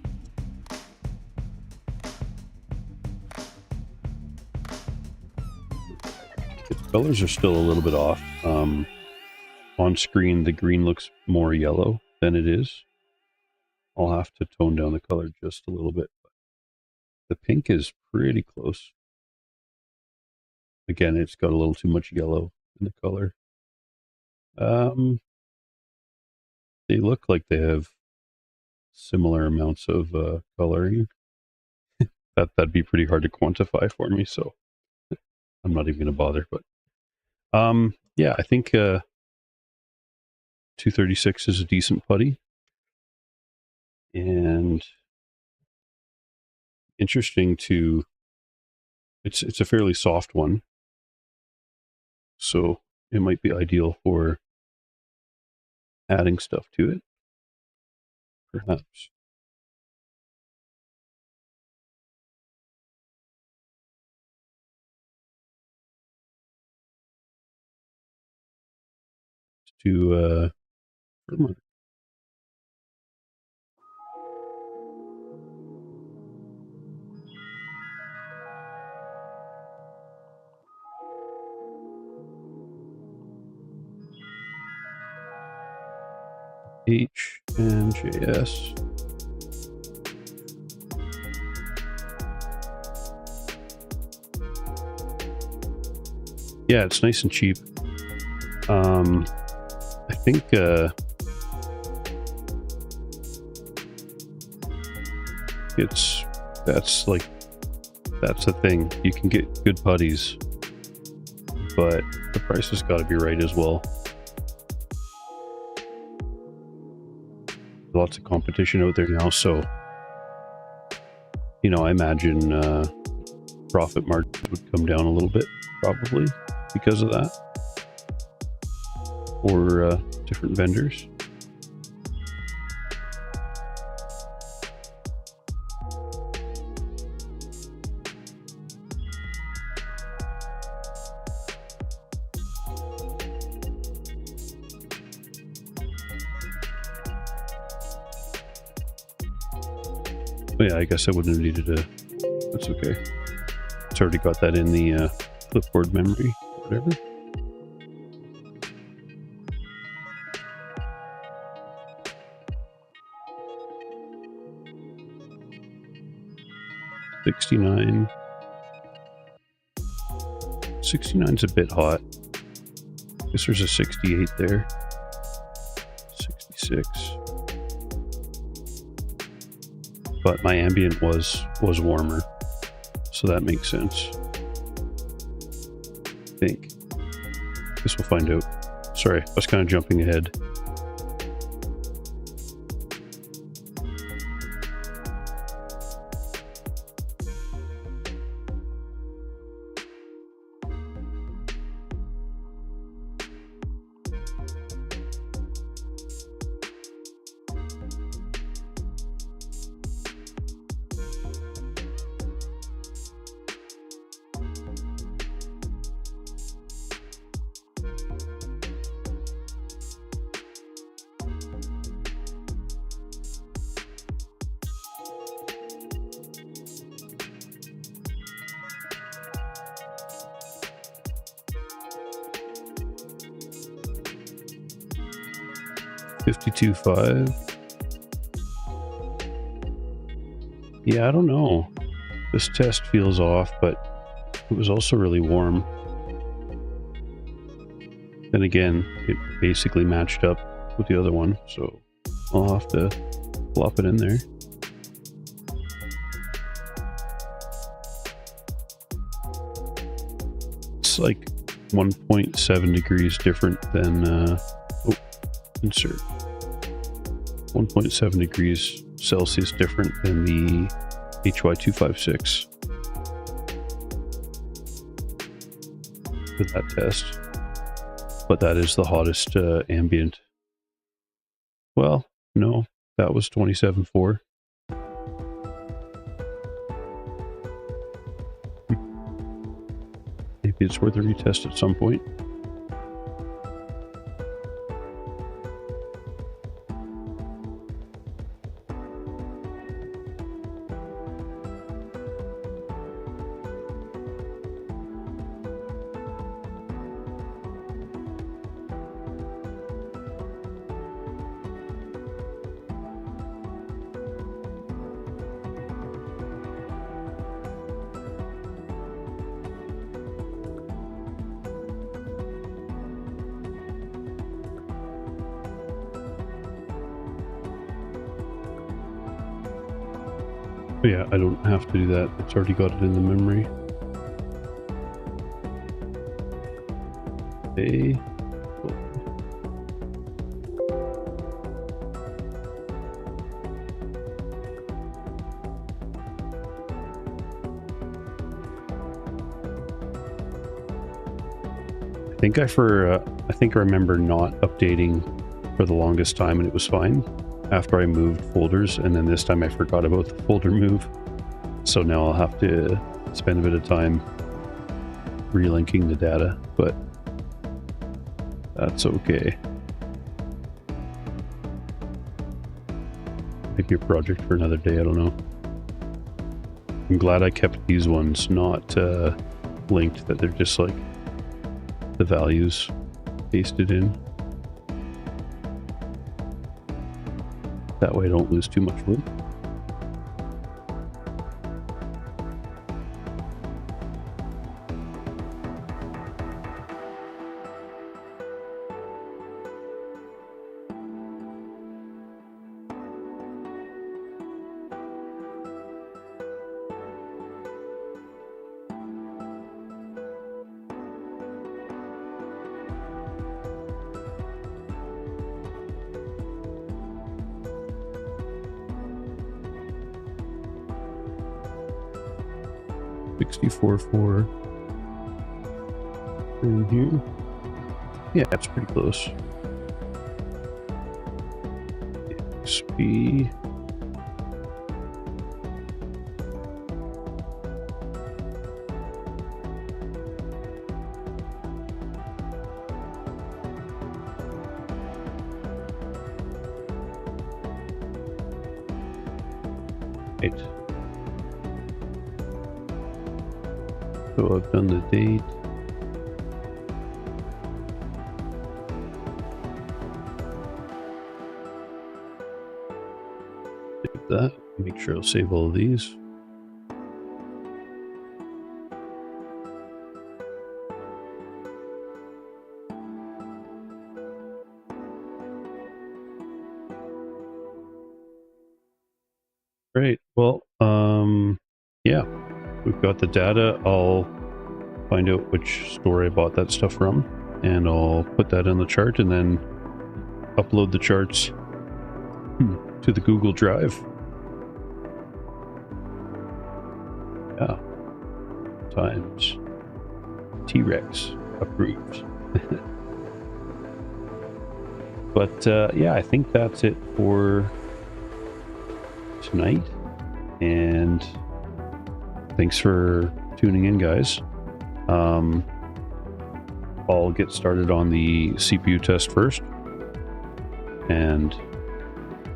Speaker 1: The colors are still a little bit off. On screen, the green looks more yellow than it is. I'll have to tone down the color just a little bit. The pink is pretty close. Again, it's got a little too much yellow in the color. They look like they have similar amounts of coloring. That'd be pretty hard to quantify for me, so I'm not even going to bother. But yeah, I think 236 is a decent putty, and interesting to. It's a fairly soft one, so it might be ideal for adding stuff to it, perhaps. To firmware. H and JS. Yeah, it's nice and cheap. I think that's the thing. You can get good putties, but the price has got to be right as well. Lots of competition out there now, so I imagine profit margin would come down a little bit, probably because of that. for different vendors. Oh yeah, I guess I wouldn't have needed a... That's okay. It's already got that in the clipboard memory, whatever. $69. 69's a bit hot. I guess there's a 68 there. 66. But my ambient was warmer, so that makes sense. I think. Guess we'll find out. Sorry, I was kind of jumping ahead. $52.5. Yeah, I don't know. This test feels off, but it was also really warm. Then again, it basically matched up with the other one, so I'll have to plop it in there. It's like 1.7 degrees different than insert 1.7 degrees Celsius different than the HY256 for that test, but that is the hottest ambient. Well, no, that was 27.4. Maybe it's worth a retest at some point. But yeah, I don't have to do that. It's already got it in the memory. Okay. I think I remember not updating for the longest time, and it was fine after I moved folders, and then this time I forgot about the folder move, so now I'll have to spend a bit of time relinking the data, but that's okay. Maybe a project for another day, I don't know. I'm glad I kept these ones not linked, that they're just like the values pasted in. That way I don't lose too much room. $64.4 in here. Yeah, it's pretty close. XP. Right. So I've done the date. Save that. Make sure I'll save all of these. Great. Well, yeah, we've got the data. I'll find out which store I bought that stuff from, and I'll put that in the chart and then upload the charts to the Google Drive. Yeah. Times T-Rex approved. But yeah, I think that's it for tonight, and thanks for tuning in, guys. I'll get started on the CPU test first, and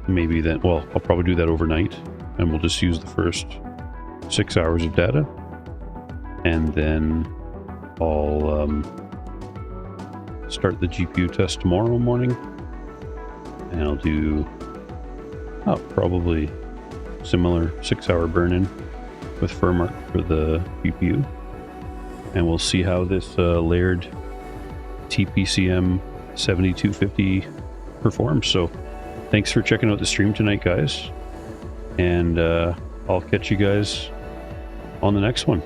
Speaker 1: maybe then, well, I'll probably do that overnight, and we'll just use the first 6 hours of data, and then I'll start the GPU test tomorrow morning, and I'll do probably similar 6-hour burn-in with firmware for the GPU, and we'll see how this Laird TPCM 7250 performs. So thanks for checking out the stream tonight, guys, and I'll catch you guys on the next one.